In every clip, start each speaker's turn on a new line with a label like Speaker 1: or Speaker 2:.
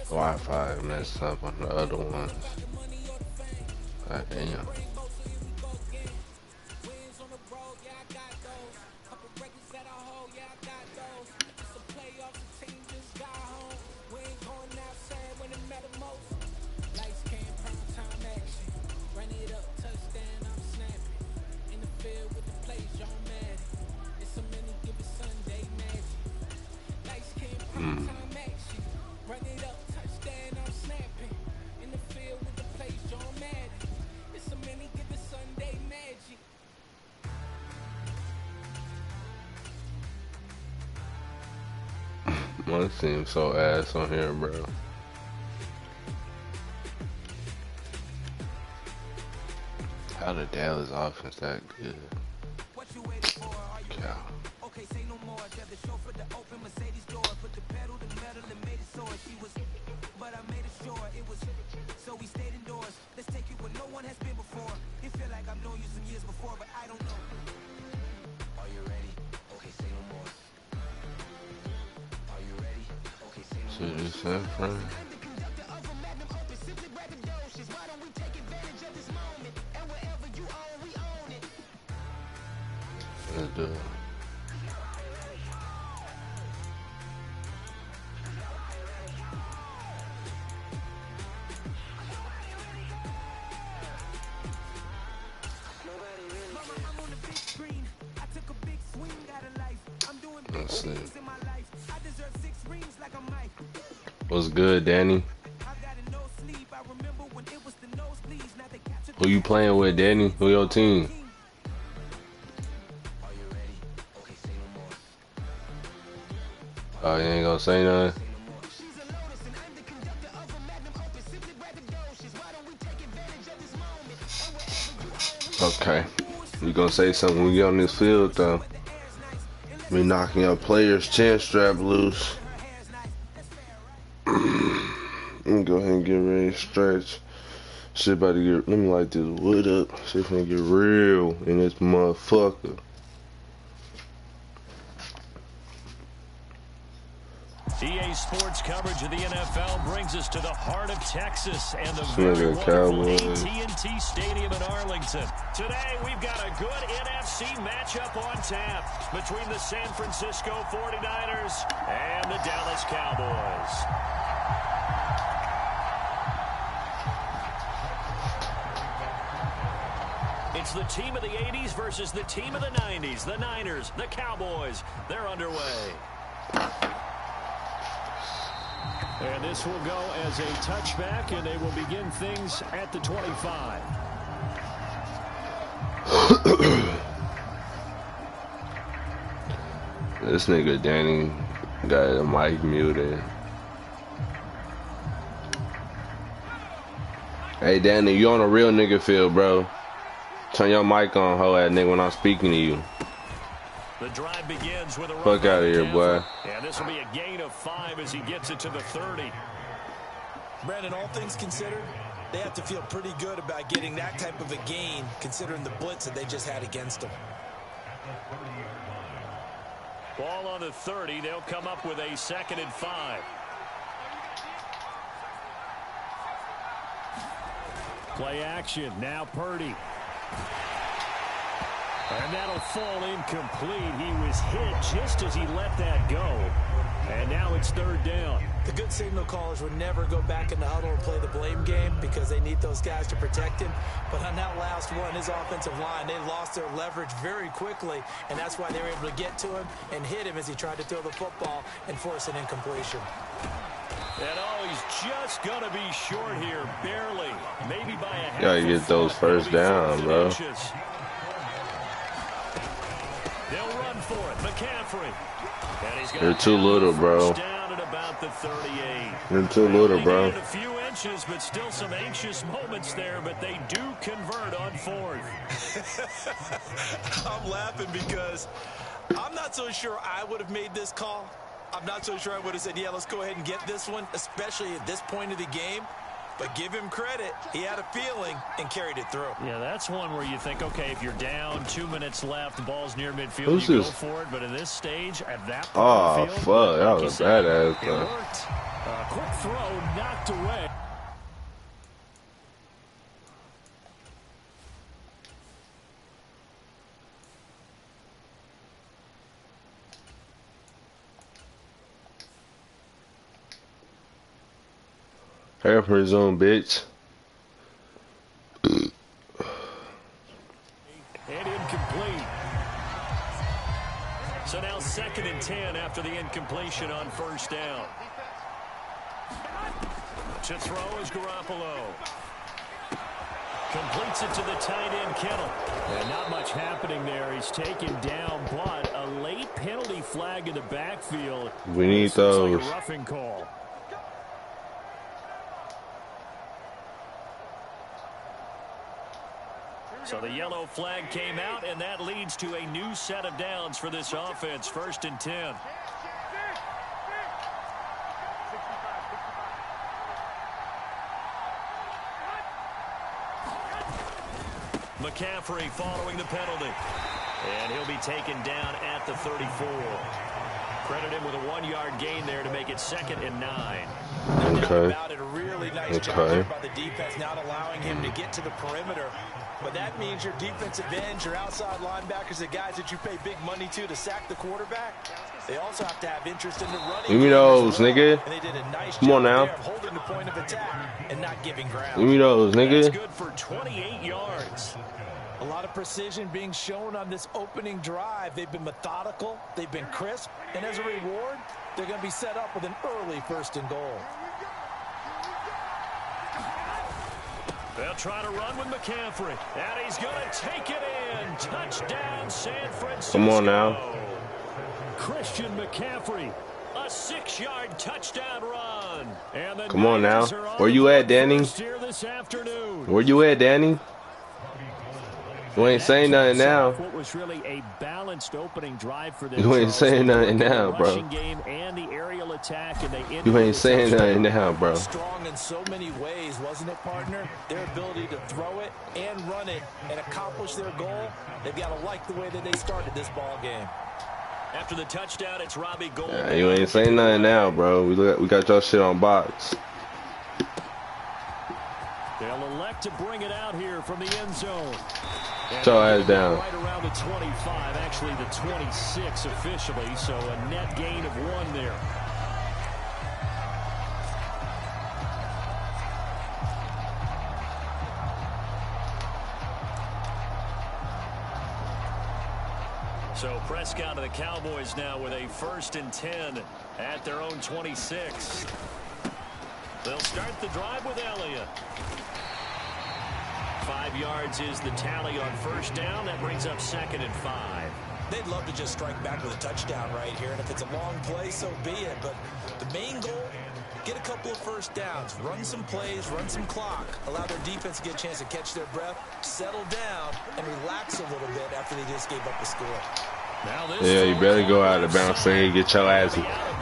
Speaker 1: Wi-Fi messed up on the other ones. God damn. Mm. One seems so ass on here, bro. How the Dallas offense that good? Yeah. See this in front? Let's do it. Let's see. What's good, Danny? Who you playing with, Danny? Who your team? Oh, you ain't gonna say nothing? Okay. You gonna say something when we get on this field, though? Me knocking your player's chin strap loose. Let me go ahead and get ready to stretch. Shit about to get, let me light this wood up. Shit finna get real in this motherfucker.
Speaker 2: EA Sports coverage of the NFL brings us to the heart of Texas and the very wonderful AT&T Stadium in Arlington. Today, we've got a good NFC matchup on tap between the San Francisco 49ers and the Dallas Cowboys. It's the team of the 80s versus the team of the 90s. The Niners, the Cowboys, they're underway. And this will go as a touchback, and they will begin things at the 25.
Speaker 1: This nigga Danny got a mic muted. Hey Danny, you on a real nigga field, bro. Turn your mic on, hoe ass nigga, when I'm speaking to you.
Speaker 2: The drive begins with a
Speaker 1: fuck out of here, boy.
Speaker 2: And this will be a gain of 5 as he gets it to the 30.
Speaker 3: Brandon, all things considered, they have to feel pretty good about getting that type of a gain, considering the blitz that they just had against them.
Speaker 2: Ball on the 30. They'll come up with a 2nd and 5. Play action. Now Purdy. And that'll fall incomplete. He was hit just as he let that go. And now it's 3rd down.
Speaker 3: The good signal callers would never go back in the huddle and play the blame game because they need those guys to protect him. But on that last one, his offensive line, they lost their leverage very quickly, and that's why they were able to get to him and hit him as he tried to throw the football and force an incompletion.
Speaker 2: And oh, he's just going to be short here, barely. Maybe by a half.
Speaker 1: Gotta get those first down, bro.
Speaker 2: They'll run for it. McCaffrey.
Speaker 1: You're too little, bro.
Speaker 2: Down at about the 38.
Speaker 1: You're too little, bro.
Speaker 2: A few inches, but still some anxious moments there, but they do convert on 4th.
Speaker 3: I'm laughing because I'm not so sure I would have made this call. I'm not so sure I would have said, yeah, let's go ahead and get this one, especially at this point of the game. But give him credit. He had a feeling and carried it through.
Speaker 2: Yeah, that's one where you think, okay, if you're down, 2 minutes left, the ball's near midfield, you go for it. But in this stage, at that point
Speaker 1: oh, fuck. That was a badass,
Speaker 2: it worked. Quick throw knocked away.
Speaker 1: Hurry up for his own bitch.
Speaker 2: And incomplete. So now 2nd and 10 after the incompletion on 1st down. To throw is Garoppolo. Completes it to the tight end, Kittle. And not much happening there. He's taken down, but a late penalty flag in the backfield.
Speaker 1: We need those.
Speaker 2: Looks like a roughing call. So the yellow flag came out, and that leads to a new set of downs for this offense. 1st and 10. McCaffrey following the penalty. And he'll be taken down at the 34. Credit him with a 1-yard gain there to make it 2nd and 9.
Speaker 1: Okay.
Speaker 3: A really nice job by the defense, not allowing him to get to the perimeter. But that means your defensive ends, your outside linebackers, the guys that you pay big money to sack the quarterback, they also have to have interest in the running.
Speaker 1: Give me those, nigga.
Speaker 3: And they did a nice
Speaker 1: Come on now.
Speaker 3: job there of holding the point of attack and not giving ground.
Speaker 1: Give me those, nigga.
Speaker 2: That's good for 28 yards.
Speaker 3: A lot of precision being shown on this opening drive. They've been methodical, they've been crisp, and as a reward, they're going to be set up with an early 1st and goal.
Speaker 2: They'll try to run with McCaffrey. And he's going to take it in. Touchdown, San Francisco.
Speaker 1: Come on now.
Speaker 2: Christian McCaffrey. A 6-yard touchdown run. And
Speaker 1: come on now. Where you at, Danny? Where you at, Danny? You ain't saying nothing now.
Speaker 2: What was really a balanced opening drive for them.
Speaker 1: You ain't saying nothing now, bro.
Speaker 2: Game and the aerial attack, and they
Speaker 1: you ain't saying nothing now, bro.
Speaker 3: Strong in so many ways, wasn't it, partner? Their ability to throw it and run it and accomplish their goal. They've got to like the way that they started this ball game.
Speaker 2: After the touchdown, it's Robbie Gould.
Speaker 1: Yeah, you ain't saying nothing now, bro. We got your shit on box.
Speaker 2: They'll elect to bring it out here from the end zone.
Speaker 1: Your ass down.
Speaker 2: Right around the 25, actually the 26 officially, so a net gain of 1 there. So Prescott of the Cowboys now with a 1st and 10 at their own 26. They'll start the drive with Elliott. 5 yards is the tally on 1st down. That brings up 2nd and 5.
Speaker 3: They'd love to just strike back with a touchdown right here, and if it's a long play, so be it. But the main goal, get a couple of 1st downs, run some plays, run some clock, allow their defense to get a chance to catch their breath, settle down, and relax a little bit after they just gave up the score.
Speaker 1: Yeah, you better go out of bounds and get your ass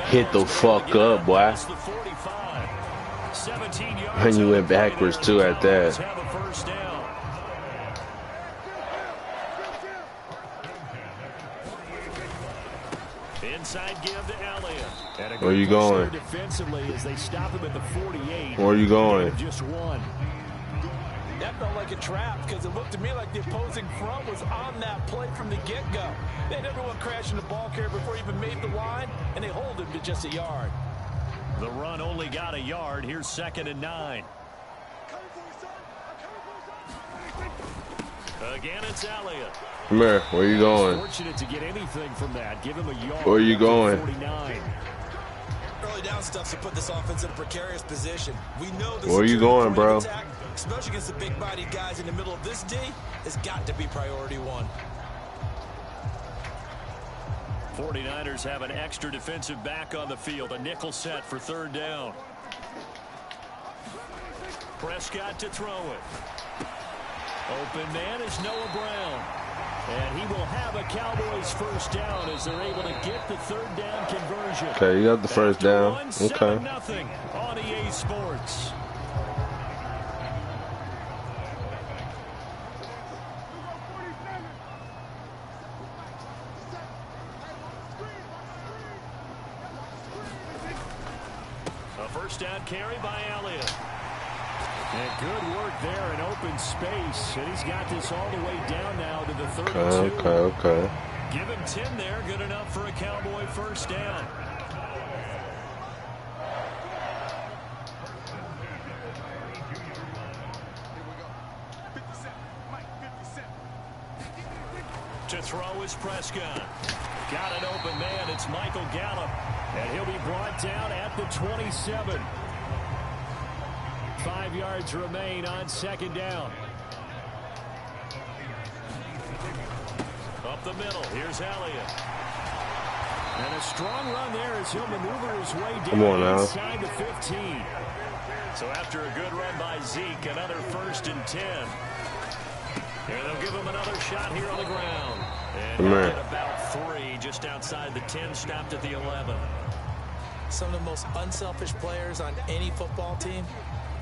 Speaker 1: hit the fuck up, boy. And you went backwards too at that.
Speaker 2: Inside give to Elliott.
Speaker 1: Where you going?
Speaker 2: Defensively as they stop him at the 48.
Speaker 1: Where are you going?
Speaker 2: Just 1.
Speaker 3: That felt like a trap because it looked to me like the opposing front was on that play from the get-go. They had everyone crashing the ball carrier before he even made the line, and they hold him to just a yard.
Speaker 2: The run only got a yard. Here's 2nd and 9. Again, it's Elliott.
Speaker 1: Come here. Where you going?
Speaker 2: Fortunate to get anything from that. Give him a yard.
Speaker 1: Where you going?
Speaker 2: 49.
Speaker 3: Early down stuff to put this offense in a precarious position. We know this.
Speaker 1: Where you going, bro?
Speaker 3: Attack, especially against the big-bodied guys in the middle of this D, has got to be priority 1.
Speaker 2: 49ers have an extra defensive back on the field. A nickel set for 3rd down. Prescott to throw it. Open man is Noah Brown. And he will have a Cowboys 1st down as they're able to get the 3rd down conversion.
Speaker 1: Okay, you got the 1st down. Okay.
Speaker 2: 7-0 on EA Sports. carry by Elliott. And good work there in open space. And he's got this all the way down now to the 32.
Speaker 1: Okay.
Speaker 2: Give him 10 there. Good enough for a Cowboy first down. To throw is Prescott. Got an open man. It's Michael Gallup. And he'll be brought down at the 27. 5 yards remain on second down. Up the middle. Here's Elliott. And a strong run there as he'll maneuver his way down inside the 15. So after a good run by Zeke, another 1st and 10. Here they'll give him another shot here on the ground. And at about 3, just outside the 10, stopped at the 11.
Speaker 3: Some of the most unselfish players on any football team,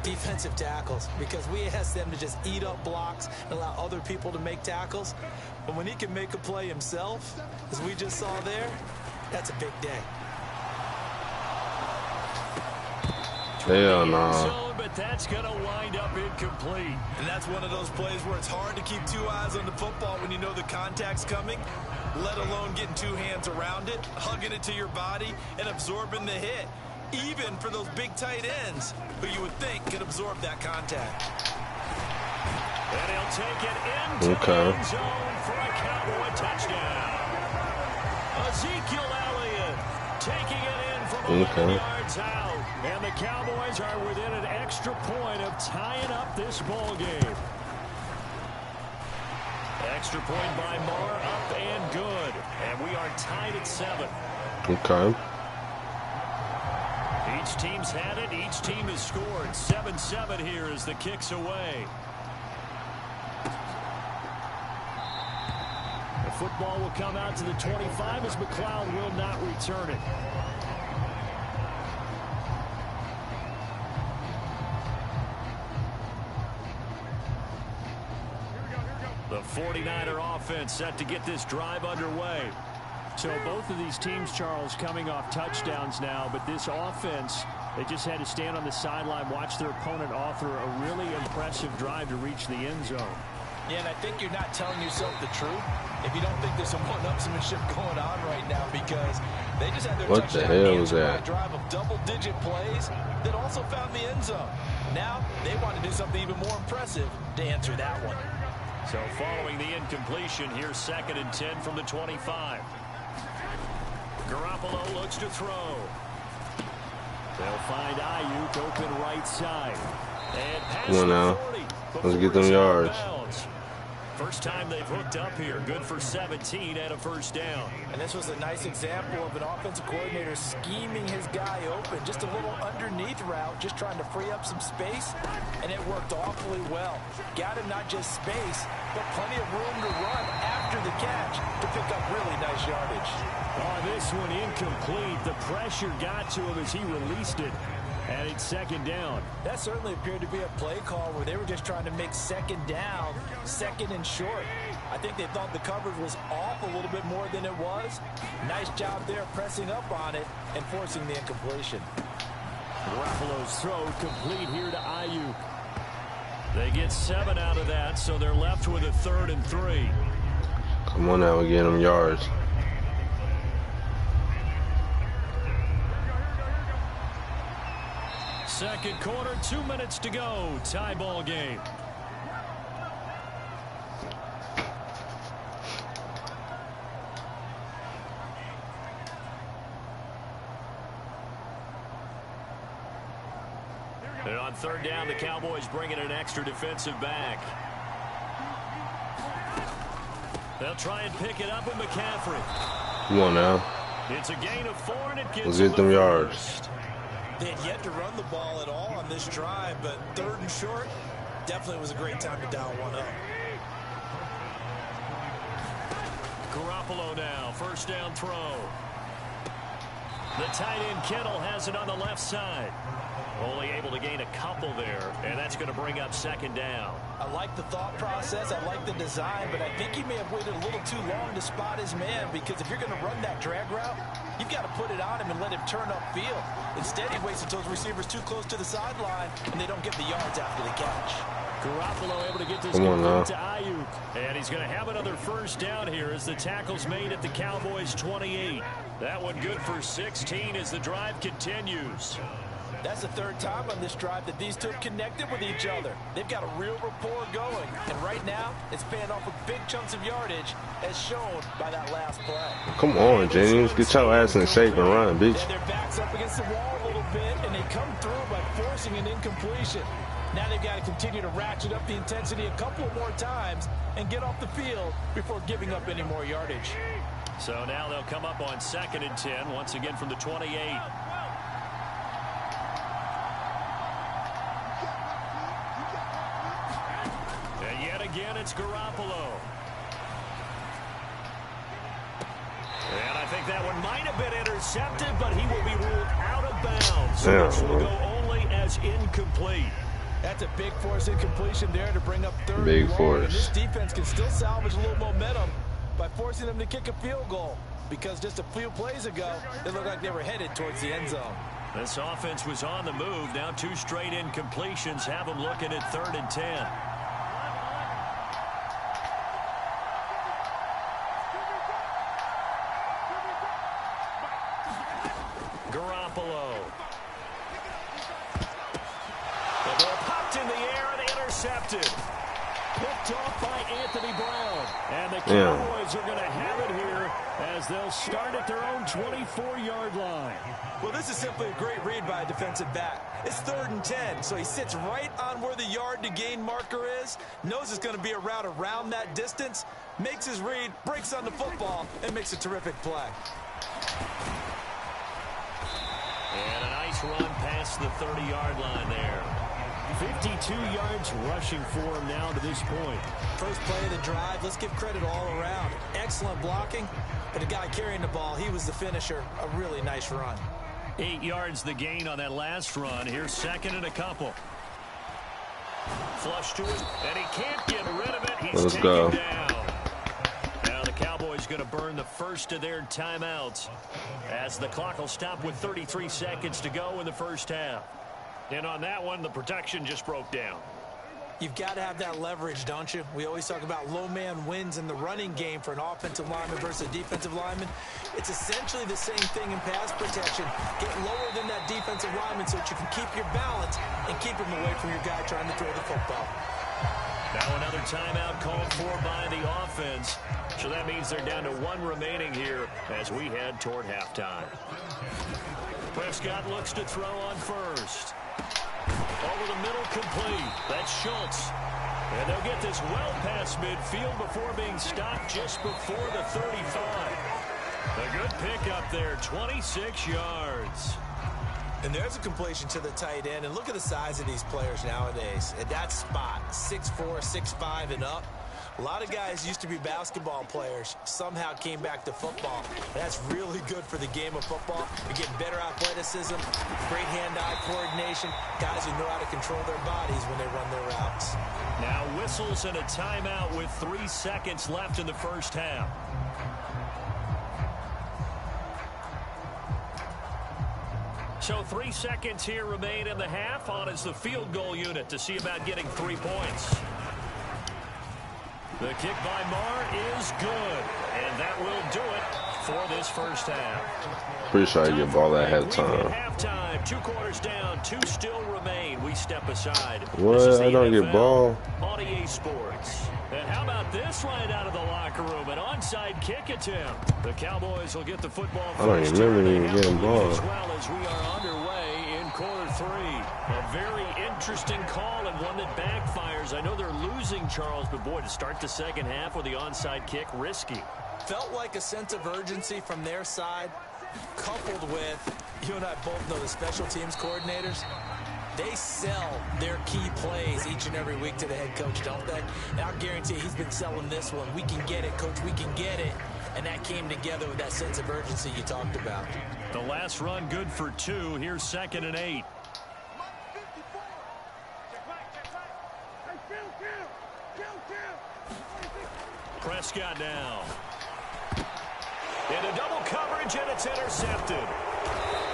Speaker 3: defensive tackles, because we ask them to just eat up blocks and allow other people to make tackles. But when he can make a play himself, as we just saw there, that's a big day.
Speaker 1: Hell no.
Speaker 2: But that's going to wind up incomplete.
Speaker 3: And that's one of those plays where it's hard to keep 2 eyes on the football when you know the contact's coming, let alone getting 2 hands around it, hugging it to your body, and absorbing the hit. Even for those big tight ends who you would think could absorb that contact.
Speaker 2: And he'll take it into the end zone for a Cowboy touchdown. Ezekiel Elliott taking it in from 11 yards out. And the Cowboys are within an extra point of tying up this ball game. Extra point by Marr, up and good. And we are tied at 7.
Speaker 1: Okay.
Speaker 2: Each team's had it. Each team has scored. 7-7 here as the kick's away. The football will come out to the 25 as McLeod will not return it. The 49er offense set to get this drive underway. So both of these teams, Charles, coming off touchdowns now, but this offense, they just had to stand on the sideline, watch their opponent author a really impressive drive to reach the end zone.
Speaker 3: Yeah, and I think you're not telling yourself the truth if you don't think there's some one-upsmanship going on right now, because they just had their touchdown drive of double-digit plays that also found the end zone. Now they want to do something even more impressive to answer that one.
Speaker 2: So following the incompletion, here's 2nd and 10 from the 25. Garoppolo looks to throw. They'll find Ayuk open right side. And pass
Speaker 1: Come on now.
Speaker 2: 40.
Speaker 1: Let's get them yards.
Speaker 2: First time they've hooked up here. Good for 17 and a first down.
Speaker 3: And this was a nice example of an offensive coordinator scheming his guy open. Just a little underneath route, just trying to free up some space. And it worked awfully well. Got him not just space, but plenty of room to run after the catch to pick up really nice yardage.
Speaker 2: Oh, this one incomplete. The pressure got to him as he released it. And it's 2nd down.
Speaker 3: That certainly appeared to be a play call where they were just trying to make 2nd down, 2nd and short. I think they thought the coverage was off a little bit more than it was. Nice job there pressing up on it and forcing the incompletion.
Speaker 2: Garoppolo's throw complete here to Ayuk. They get 7 out of that, so they're left with a 3rd and 3.
Speaker 1: Come on now, we're getting them yards.
Speaker 2: Second quarter, 2 minutes to go. Tie ball game. And on 3rd down, the Cowboys bring in an extra defensive back. They'll try and pick it up with McCaffrey.
Speaker 1: Come on now.
Speaker 2: It's a gain of 4, and it gets
Speaker 1: Let's get them yards.
Speaker 3: They had yet to run the ball at all on this drive, but 3rd and short definitely was a great time to dial one up.
Speaker 2: Garoppolo now, first down throw. The tight end Kittle has it on the left side. Only able to gain a couple there, and that's going to bring up second down.
Speaker 3: I like the thought process. I like the design, but I think he may have waited a little too long to spot his man, because if you're going to run that drag route, you've got to put it on him and let him turn upfield. Instead, he waits until his receiver's too close to the sideline, and they don't get the yards after the catch.
Speaker 2: Garoppolo able to get this complete to Ayuk. And he's going to have another first down here as the tackle's made at the Cowboys' 28. That one good for 16 as the drive continues.
Speaker 3: That's the third time on this drive that these two have connected with each other. They've got a real rapport going. And right now, it's paying off with big chunks of yardage, as shown by that last play.
Speaker 1: Come on, Jennings. Get your ass in shape and run, bitch.
Speaker 3: Their backs up against the wall a little bit, and they come through by forcing an incompletion. Now they've got to continue to ratchet up the intensity a couple more times and get off the field before giving up any more yardage.
Speaker 2: So now they'll come up on 2nd and 10, once again from the 28. And yet again, it's Garoppolo. And I think that one might have been intercepted, but he will be ruled out of bounds. So this will go only as incomplete.
Speaker 3: That's a big force incompletion there to bring up third.
Speaker 1: Big force.
Speaker 3: And this defense can still salvage a little momentum by forcing them to kick a field goal, because just a few plays ago, they looked like they were headed towards the end zone.
Speaker 2: This offense was on the move. Now 2 straight incompletions have them looking at 3rd and 10. Garoppolo. The ball popped in the air and intercepted. Picked off by Anthony Brown. And the Cowboys are going to have it here as they'll start at their own 24-yard line.
Speaker 3: Well, this is simply a great read by a defensive back. It's 3rd and 10, so he sits right on where the yard to gain marker is, knows it's going to be a route around that distance, makes his read, breaks on the football, and makes a terrific play.
Speaker 2: And a nice run past the 30-yard line there. 52 yards rushing for him now to this point.
Speaker 3: First play of the drive, let's give credit all around. Excellent blocking, but the guy carrying the ball, he was the finisher. A really nice run.
Speaker 2: 8 yards the gain on that last run. Here's 2nd and a couple. Flush to it, and he can't get rid of it. He's taken down. Now the Cowboys going to burn the first of their timeouts as the clock will stop with 33 seconds to go in the first half. And on that one, the protection just broke down.
Speaker 3: You've got to have that leverage, don't you? We always talk about low man wins in the running game for an offensive lineman versus a defensive lineman. It's essentially the same thing in pass protection. Get lower than that defensive lineman so that you can keep your balance and keep him away from your guy trying to throw the football.
Speaker 2: Now another timeout called for by the offense. So that means they're down to 1 remaining here as we head toward halftime. Prescott looks to throw on first. Over the middle, complete. That's Schultz. And they'll get this well past midfield before being stopped just before the 35. A good pickup there, 26 yards.
Speaker 3: And there's a completion to the tight end. And look at the size of these players nowadays. At that spot, 6'4", 6'5", and up. A lot of guys used to be basketball players, somehow came back to football. That's really good for the game of football. You get better athleticism, great hand-eye coordination, guys who know how to control their bodies when they run their routes.
Speaker 2: Now whistles and a timeout with 3 seconds left in the first half. So 3 seconds here remain in the half. On is the field goal unit to see about getting 3 points. The kick by Marr is good, and that will do it for this first half.
Speaker 1: Pretty sure I get ball at halftime.
Speaker 2: Halftime, 2 quarters down, 2 still remain. We step aside.
Speaker 1: What? I don't get ball.
Speaker 2: On EA Sports. And how about this right out of the locker room? An onside kick attempt. The Cowboys will get the football.
Speaker 1: I don't even remember even getting ball.
Speaker 2: As well as we are underway in quarter 3. A very interesting call and one that backfires. I know they're losing, Charles, but boy, to start the second half with the onside kick, risky.
Speaker 3: Felt like a sense of urgency from their side, coupled with, you and I both know the special teams coordinators. They sell their key plays each and every week to the head coach, don't they? And I'll guarantee you he's been selling this one. We can get it, coach. We can get it. and that came together with that sense of urgency you talked about.
Speaker 2: The last run good for 2. Here's 2nd and 8. Prescott down. Into double coverage, and it's intercepted.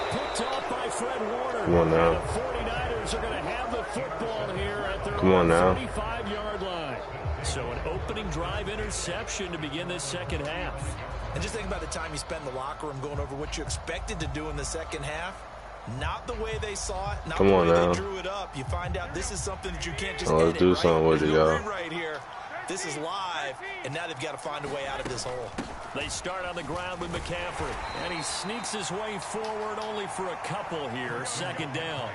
Speaker 2: Picked off by Fred Warner.
Speaker 1: Come on now.
Speaker 2: The 49ers are going to have the football here at their 45-yard line. So an opening drive interception to begin this second half.
Speaker 3: And just think about the time you spend in the locker room going over what you expected to do in the second half. Not the way they saw it, not the way they drew it up. You find out this is something that you can't just edit,
Speaker 1: do something with it, y'all.
Speaker 3: Right here. This is live, and now they've got to find a way out of this hole.
Speaker 2: They start on the ground with McCaffrey, and he sneaks his way forward only for a couple here. 2nd down.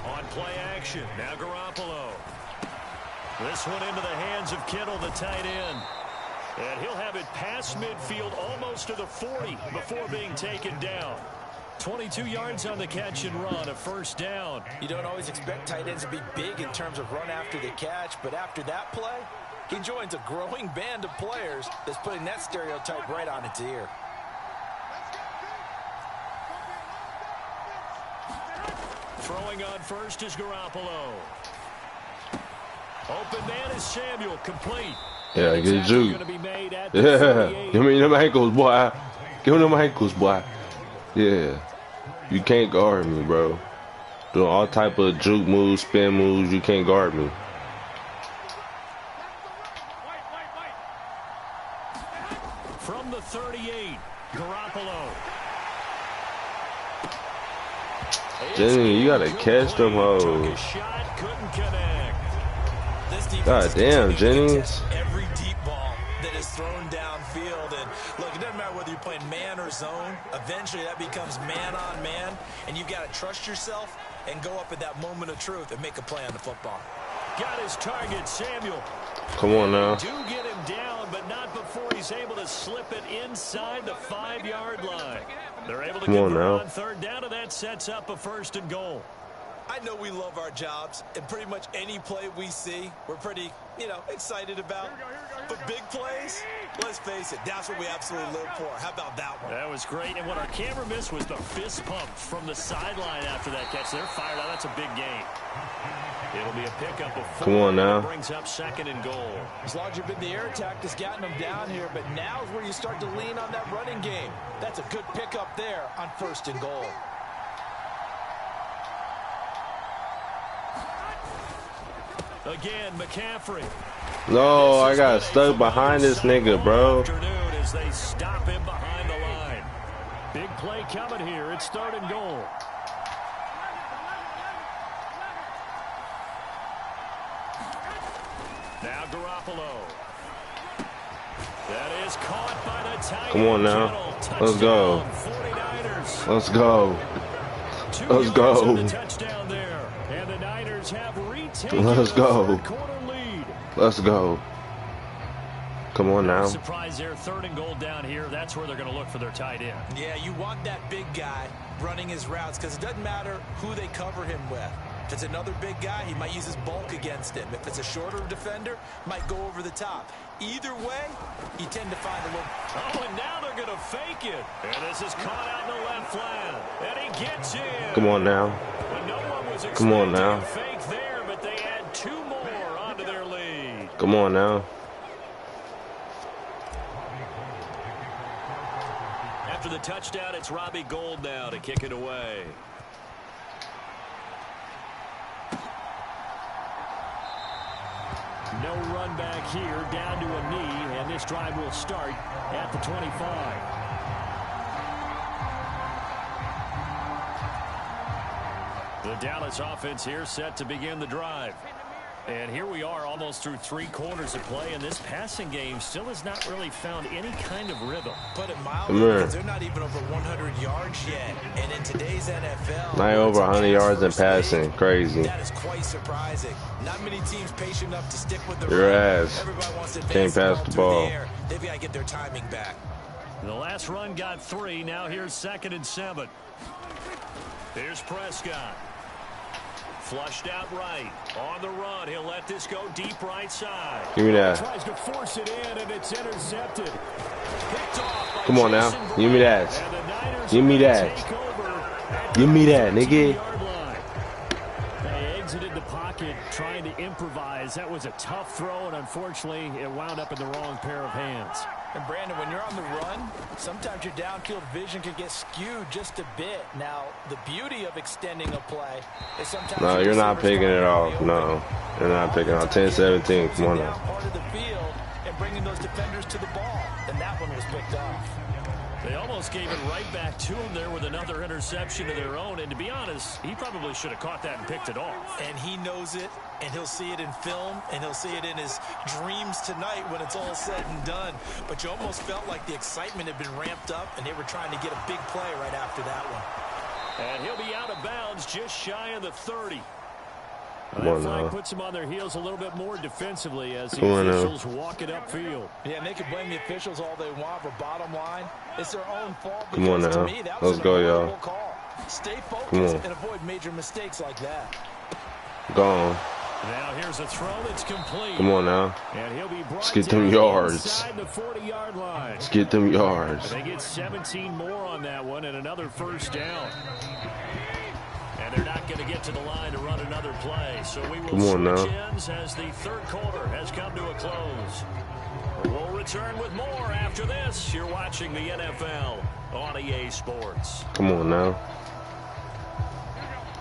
Speaker 2: On play action, now Garoppolo. This one into the hands of Kittle, the tight end. And he'll have it past midfield almost to the 40 before being taken down. 22 yards on the catch and run, a 1st down.
Speaker 3: You don't always expect tight ends to be big in terms of run after the catch, but after that play, he joins a growing band of players that's putting that stereotype right on its ear.
Speaker 2: Throwing on first is Garoppolo. Open man is Samuel, complete.
Speaker 1: Yeah, get juke. Yeah, give me them ankles, boy. Give me them ankles, boy. Yeah, you can't guard me, bro. Doing all type of juke moves, spin moves, you can't guard me.
Speaker 2: From the 38, Garoppolo.
Speaker 1: Jenny, you gotta catch them hoes. God damn, Jennings.
Speaker 3: Every deep ball that is thrown downfield. And look, it doesn't matter whether you're playing man or zone. Eventually that becomes man on man. And you've got to trust yourself and go up at that moment of truth and make a play on the football.
Speaker 2: Got his target, Samuel.
Speaker 1: Come on now.
Speaker 2: Do get him down, but not before he's able to slip it inside the 5-yard line. They're able to convert on 3rd down, and that sets up a 1st and goal.
Speaker 3: I know we love our jobs, and pretty much any play we see, we're pretty, excited about. But big plays, let's face it, that's what we absolutely live for. How about that one?
Speaker 2: That was great, and what our camera missed was the fist pump from the sideline after that catch. They're fired out. That's a big gain. It'll be a pickup of 4.
Speaker 1: Come on now.
Speaker 2: Brings up 2nd and goal.
Speaker 3: As long as you've been the air attack has gotten them down here, but now is where you start to lean on that running game. That's a good pickup there on 1st and goal.
Speaker 2: Again, McCaffrey.
Speaker 1: No, I got stuck behind this nigga, bro.
Speaker 2: As they stop him behind the line. Big play coming here. It's 3rd and goal. Now Garoppolo. That is caught by the tight end.
Speaker 1: Come on now. Let's go.
Speaker 2: 49ers.
Speaker 1: Let's go. Let's go.
Speaker 2: Touchdown there. And the Niners have retaken
Speaker 1: Let's go.
Speaker 2: quarter lead.
Speaker 1: Let's go. Come on now.
Speaker 2: Surprise there. 3rd and goal down here. That's where they're going to look for their tight end.
Speaker 3: Yeah, you want that big guy running his routes because it doesn't matter who they cover him with. If it's another big guy, he might use his bulk against him. If it's a shorter defender, might go over the top. Either way, you tend to find a little...
Speaker 2: Oh, and now they're going to fake it. And this is caught out in the left flat. And he gets in.
Speaker 1: Come on now.
Speaker 2: No one was
Speaker 1: Come on now.
Speaker 2: a fake there, but they add 2 more onto their lead.
Speaker 1: Come on now.
Speaker 2: After the touchdown, it's Robbie Gould now to kick it away. No run back here, down to a knee, and this drive will start at the 25. The Dallas offense here set to begin the drive. And here we are almost through 3 quarters of play, and this passing game still has not really found any kind of rhythm.
Speaker 3: Put it mildly, because they're not even over 100 yards yet. And in today's NFL,
Speaker 1: not over 100 yards in passing. Crazy.
Speaker 3: That is quite surprising. Not many teams patient enough to stick with the
Speaker 1: your
Speaker 3: run.
Speaker 1: ass.
Speaker 3: Everybody wants to
Speaker 1: can't pass the ball.
Speaker 3: They've got to get their timing back.
Speaker 2: The last run got 3. Now here's 2nd and 7. Here's Prescott. Flushed out right. On the run, he'll let this go deep right side.
Speaker 1: Give me that.
Speaker 2: Tries to force it in, and it's intercepted. Picked off by
Speaker 1: Come on now.
Speaker 2: Jason
Speaker 1: Give me
Speaker 2: Bryant.
Speaker 1: that. Give me that. Give me that, nigga.
Speaker 2: They exited the pocket trying to improvise. That was a tough throw, and unfortunately, it wound up in the wrong pair of hands.
Speaker 3: And Brandon, when you're on the run, sometimes your downfield vision can get skewed just a bit. Now, the beauty of extending a play is sometimes...
Speaker 1: No, you're not picking it off. No, you're not picking off. 10-17. Come on now.
Speaker 3: Part of the field and bringing those defenders to the ball, and that one was picked off.
Speaker 2: They almost gave it right back to him there with another interception of their own. And to be honest, he probably should have caught that and picked it off.
Speaker 3: And he knows it, and he'll see it in film, and he'll see it in his dreams tonight when it's all said and done. But you almost felt like the excitement had been ramped up, and they were trying to get a big play right after that one.
Speaker 2: And he'll be out of bounds just shy of the 30.
Speaker 1: Well,
Speaker 2: that flag puts them on their heels a little bit more defensively as the officials walk it upfield.
Speaker 3: Yeah, and they can blame the officials all they want, but bottom line, it's their own fault.
Speaker 1: Come on now. Let's go, y'all.
Speaker 3: Stay focused and avoid major mistakes like that.
Speaker 1: Gone.
Speaker 2: Now here's a throw that's complete.
Speaker 1: Come on now.
Speaker 2: And he'll be
Speaker 1: Let's get them yards.
Speaker 2: Inside the 40-yard line.
Speaker 1: Let's get them yards.
Speaker 2: They get 17 more on that one and another first down. And they're not going to get to the line to run another play. So we will switch ends as the third quarter has come to a close. We'll return with more after this. You're watching the NFL on EA Sports.
Speaker 1: Come on now.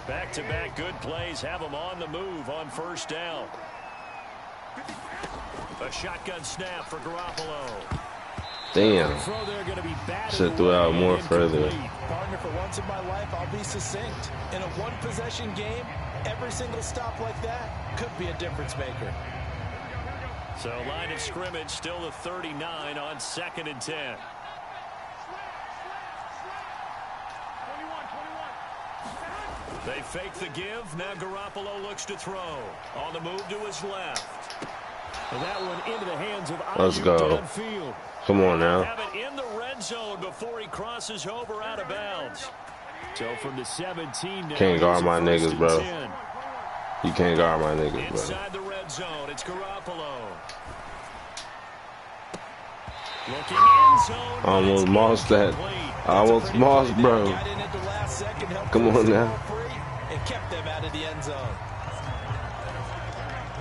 Speaker 2: Back-to-back good plays have them on the move on first down. A shotgun snap for Garoppolo.
Speaker 1: Damn. Should throw out more further.
Speaker 3: Partner, for once in my life, I'll be succinct. In a one-possession game, every single stop like that could be a difference maker.
Speaker 2: So line of scrimmage still the 39 on 2nd and 10. They fake the give. Now Garoppolo looks to throw. On the move to his left. And that one into the hands of
Speaker 1: Let's go.
Speaker 2: Downfield.
Speaker 1: Come on now.
Speaker 2: Have it in the red zone before he crosses over out of bounds. So from the 17 now.
Speaker 1: Can't guard my niggas, bro. You can't guard my niggas, bro.
Speaker 2: Inside the red zone, it's Garoppolo. Looking in zone.
Speaker 1: I almost lost that. I almost lost, bro. Come on now.
Speaker 3: And kept them out of the end zone.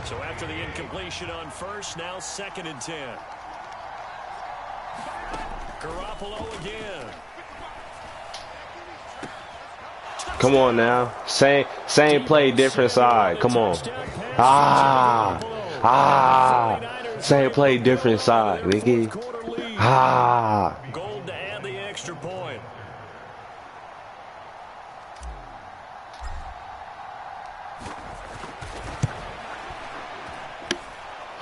Speaker 2: So after the incompletion on first, now 2nd and 10. Garoppolo again.
Speaker 1: Come on now. Same play, different side. Come on. Same play, different side, nigga.
Speaker 2: Gold to add the extra point.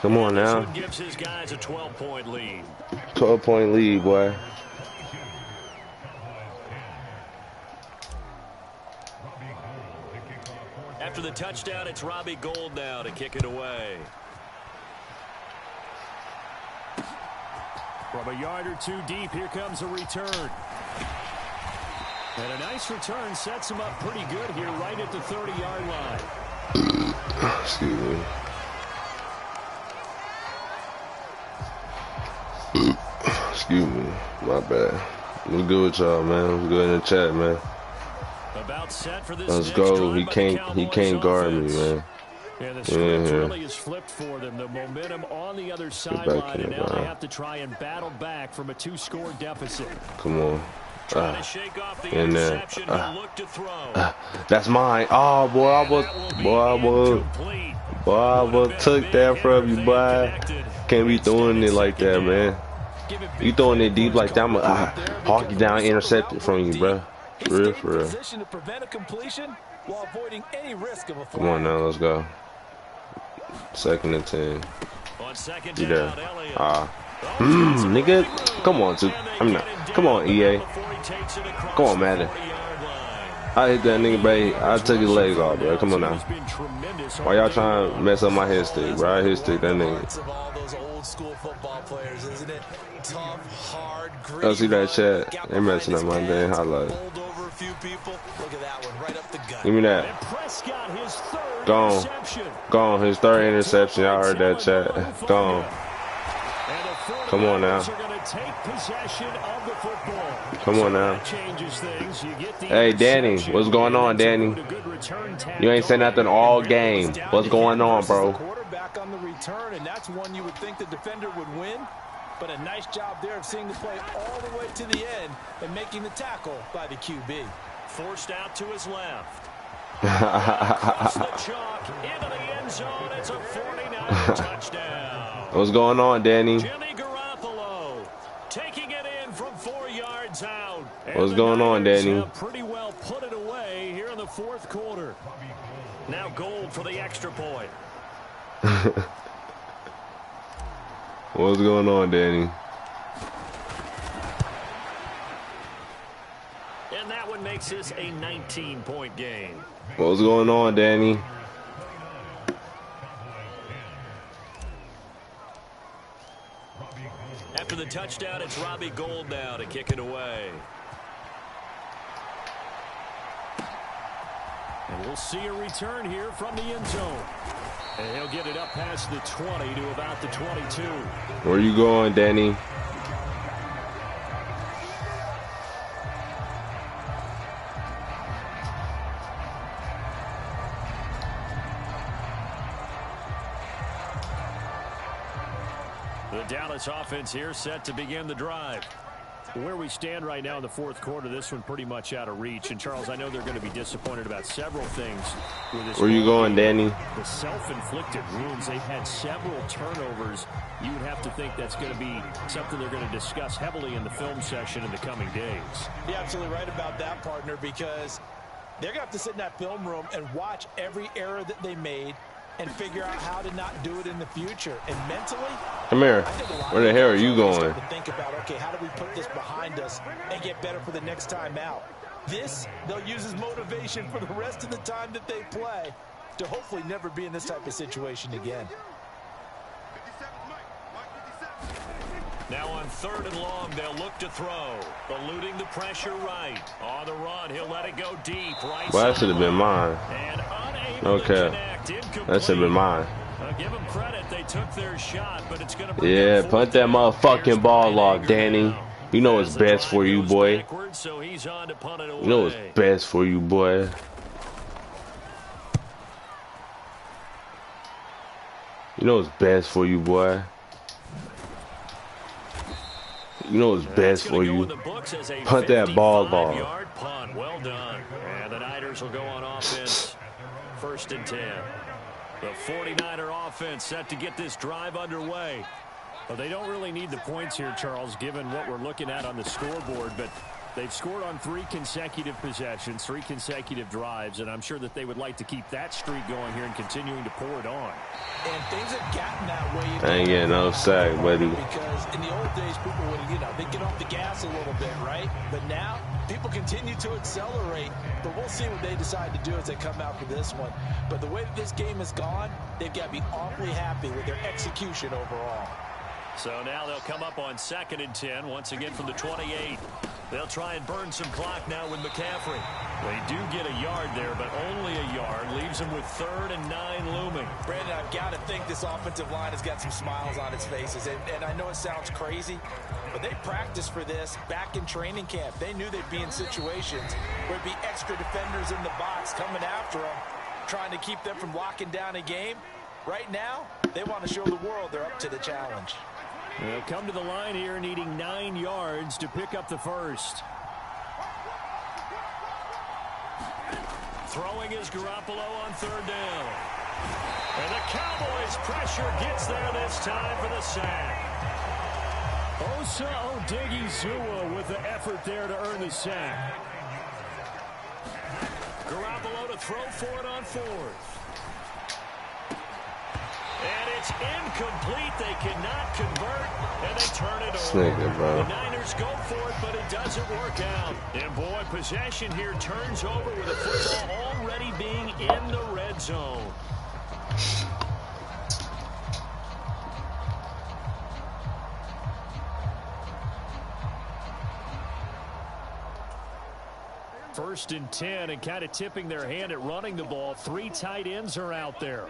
Speaker 1: Come on now.
Speaker 2: Gives his guys a 12-point lead.
Speaker 1: 12-point lead, boy.
Speaker 2: After the touchdown, it's Robbie Gould now to kick it away. From a yard or two deep, here comes a return. And a nice return sets him up pretty good here right at the 30-yard line.
Speaker 1: Excuse me. Excuse me. My bad. What's good with y'all, man? What's good in the chat, man?
Speaker 2: About set for this.
Speaker 1: Let's go. He can't guard me, man.
Speaker 2: And the script really is flipped for them. The momentum on the other sideline, and now they have to try and battle back from a 2-score deficit.
Speaker 1: Come on.
Speaker 2: Trying to shake off the interception and look to throw.
Speaker 1: That's mine. Oh, boy, I was took that from you, boy. Can't be throwing it like that, man. You throwing it deep like that, I'm gonna hawk you down, intercept it from you, bro. For real, for real. Come on now, let's go. 2nd and 10. You there? Nigga, come on, come on, EA. Come on, Madden. I hit that nigga, bro. I took his legs off, bro. Come on now. Why y'all trying to mess up my head stick, bro? I hit stick that nigga. I see that chat. They messing up my damn highlight.
Speaker 3: Look at that one right up the gut.
Speaker 1: Give me that. Gone. Gone. His third interception. I heard that chat. Gone. Come on now. Come on now. Hey, Danny. What's going on, Danny? You ain't said nothing all game. What's going on, bro?
Speaker 3: Quarterback on the return, and that's one you would think the defender would win. But a nice job there of seeing the play all the way to the end and making the tackle by the QB. Forced out to his left. Across the chalk into the end zone. It's a 49 touchdown.
Speaker 1: What's going on, Danny?
Speaker 3: Jimmy Garoppolo taking it in from 4 yards out.
Speaker 1: What's going on, Danny?
Speaker 3: Pretty well put it away here in the fourth quarter. Now Gold for the extra point.
Speaker 1: What's going on, Danny?
Speaker 3: And that one makes this a 19-point game.
Speaker 1: What's going on, Danny?
Speaker 3: After the touchdown, it's Robbie Gould now to kick it away. And we'll see a return here from the end zone. And he'll get it up past the 20 to about the 22.
Speaker 1: Where you going, Danny?
Speaker 3: The Dallas offense here set to begin the drive. Where we stand right now in the fourth quarter, this one pretty much out of reach. And, Charles, I know they're going to be disappointed about several things with this.
Speaker 1: Where you going, Danny?
Speaker 3: The self-inflicted wounds. They've had several turnovers. You would have to think that's going to be something they're going to discuss heavily in the film session in the coming days. You're absolutely right about that, partner, because they're going to have to sit in that film room and watch every error that they made and figure out how to not do it in the future. And mentally,
Speaker 1: come here. Where the hell are you going?
Speaker 3: To think about, okay, how do we put this behind us and get better for the next time out? This, they'll use as motivation for the rest of the time that they play to hopefully never be in this type of situation again. Now on 3rd and long, they'll look to throw. Eluding the pressure right. On the run, he'll let it go deep. Right.
Speaker 1: Well, that should have been mine. Okay. That should have been mine.
Speaker 3: Give them credit. They took their shot, but it's going to
Speaker 1: yeah, punt that motherfucking ball off, Danny. You know what's best for you, boy. You know what's best for you, boy. You know what's best for you, boy. You know what's best for you. Punt that ball off.
Speaker 3: Well done. And the Niners will go on offense. 1st and 10. The 49er offense set to get this drive underway. Well, they don't really need the points here, Charles, given what we're looking at on the scoreboard, but they've scored on 3 consecutive possessions, 3 consecutive drives, and I'm sure that they would like to keep that streak going here and continuing to pour it on. And things have gotten that way.
Speaker 1: I ain't getting no sack, buddy.
Speaker 3: Because in the old days, people would, they'd get off the gas a little bit, right? But now, people continue to accelerate, but we'll see what they decide to do as they come out for this one. But the way that this game has gone, they've got to be awfully happy with their execution overall. So now they'll come up on 2nd and 10, once again from the 28. They'll try and burn some clock now with McCaffrey. They do get a yard there, but only a yard. Leaves them with 3rd and 9 looming. Brandon, I've got to think this offensive line has got some smiles on its faces. And I know it sounds crazy, but they practiced for this back in training camp. They knew they'd be in situations where it'd be extra defenders in the box coming after them, trying to keep them from locking down a game. Right now, they want to show the world they're up to the challenge. They'll come to the line here needing 9 yards to pick up the first. Throwing is Garoppolo on 3rd down. And the Cowboys pressure gets there this time for the sack. Osa Odigizua with the effort there to earn the sack. Garoppolo to throw for it on 4th. And it's incomplete. They cannot convert, and they turn it over.
Speaker 1: Bro.
Speaker 3: The Niners go for it, but it doesn't work out. And, boy, possession here turns over with the football already being in the red zone.
Speaker 2: First and 10, and kind of tipping their hand at running the ball. 3 tight ends are out there.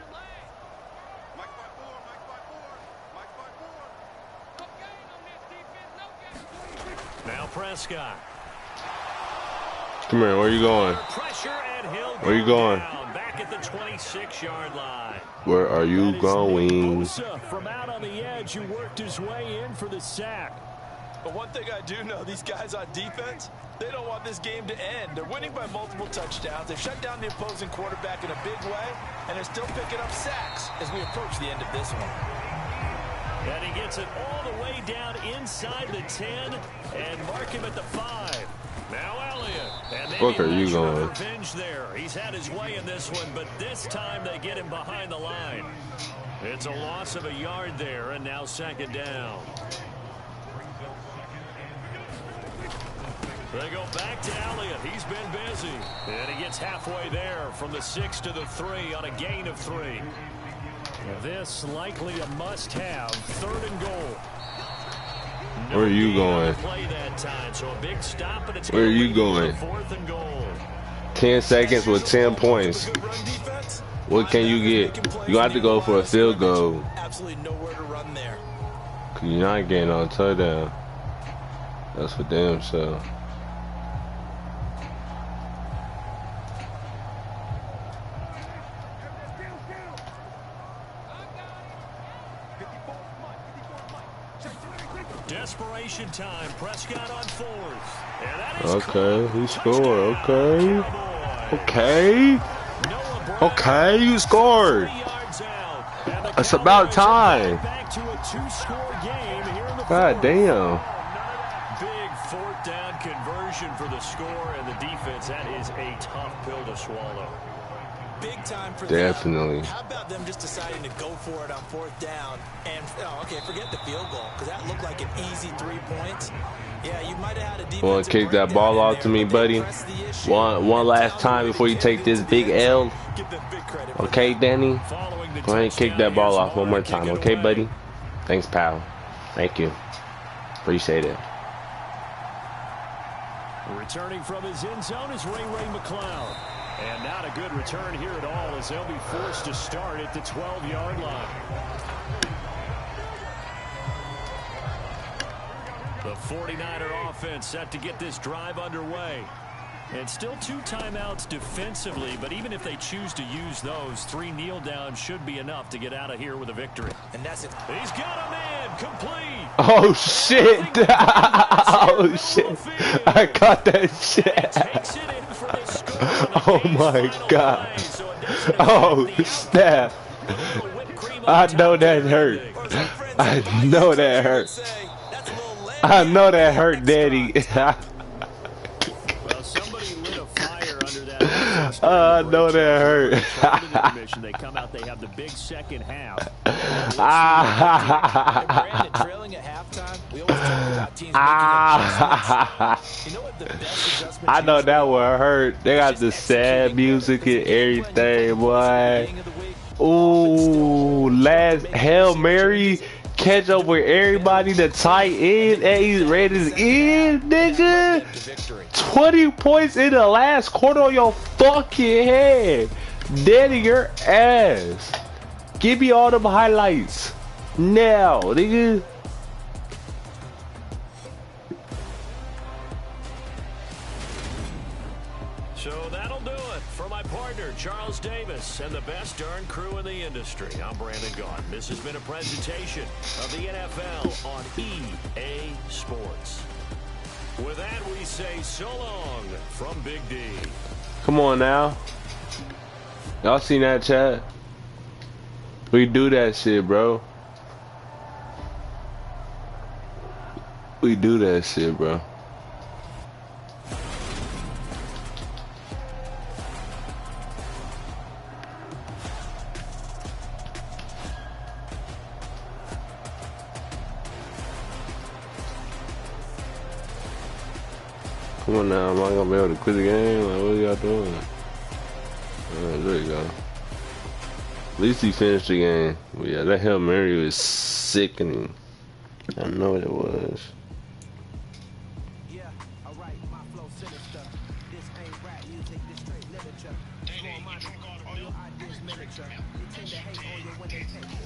Speaker 2: Now Prescott.
Speaker 1: Come here, where you going? Where you going?
Speaker 2: Back at the 26-yard line.
Speaker 1: Where are you going?
Speaker 2: From out on the edge, who worked his way in for the sack.
Speaker 3: But one thing I do know, these guys on defense, they don't want this game to end. They're winning by multiple touchdowns. They've shut down the opposing quarterback in a big way, and they're still picking up sacks as we approach the end of this one.
Speaker 2: And he gets it all the way down inside the 10 and mark him at the 5. Now Elliott. And
Speaker 1: Fuck are you going?
Speaker 2: Revenge there. He's had his way in this one, but this time they get him behind the line. It's a loss of a yard there, and now 2nd down. They go back to Elliott. He's been busy. And he gets halfway there from the 6 to the 3 on a gain of 3. This likely a must-have. 3rd and goal.
Speaker 1: Where are you going?
Speaker 2: Play that time, so a big stop, and it's
Speaker 1: Where are you going?
Speaker 2: 4th and goal.
Speaker 1: 10 seconds with 10 points. What can you get? You have to go for a field goal.
Speaker 3: Absolutely nowhere to run there.
Speaker 1: Cause you're not getting on touchdown. That's for damn sure.
Speaker 2: Desperation time. Prescott on 4th. And that is
Speaker 1: okay, he scored. Okay. Okay. Okay, you scored. It's about time. God damn.
Speaker 2: Big 4th down conversion for the score, and the defense, that is a tough pill to swallow.
Speaker 3: Big time for
Speaker 1: definitely.
Speaker 3: How about them just deciding to go for it on 4th down and okay, forget the field goal because that looked like an easy 3 points. Yeah, you might have had a defensive.
Speaker 1: Want to kick that ball off to me, buddy? One last time before you take this big L. Okay, Danny. Go ahead and kick that ball off one more time, okay, buddy? Thanks, pal. Thank you. Appreciate it.
Speaker 2: Returning from his end zone is Ray McCloud. And not a good return here at all as they'll be forced to start at the 12-yard line. The 49er offense set to get this drive underway. And still 2 timeouts defensively, but even if they choose to use those, 3 kneel downs should be enough to get out of here with a victory.
Speaker 3: And that's it.
Speaker 2: He's got a man complete.
Speaker 1: Oh shit! Oh shit! I caught that shit. Oh my god! Oh snap! I know that hurt. I know that hurt. I know that hurt, Daddy. I know that hurt.
Speaker 2: They come out, they have the big second half.
Speaker 1: I know that one hurt. They got the sad music and everything, boy. Ooh, last Hail Mary catch up with everybody, the tight end, and he's ready to end, nigga. 20 points in the last quarter on your fucking head. Daddy, your ass. Give me all them highlights. Now, nigga.
Speaker 2: So that'll do it for my partner, Charles Davis, and the best darn crew in the industry. I'm Brandon Gaughan. This has been a presentation of the NFL on EA Sports. With that, we say so long from Big D.
Speaker 1: Come on now. Y'all seen that, chat? We do that shit, bro. We do that shit, bro. Come on now, am I gonna be able to quit the game? Like, what are y'all doing? There you go. At least he finished the game. But yeah, that Hail Mary was sickening. I know what it was.
Speaker 4: Yeah, alright, my flow sinister. This ain't small-minded. All your ideas mimic, you tend to hate on you when they take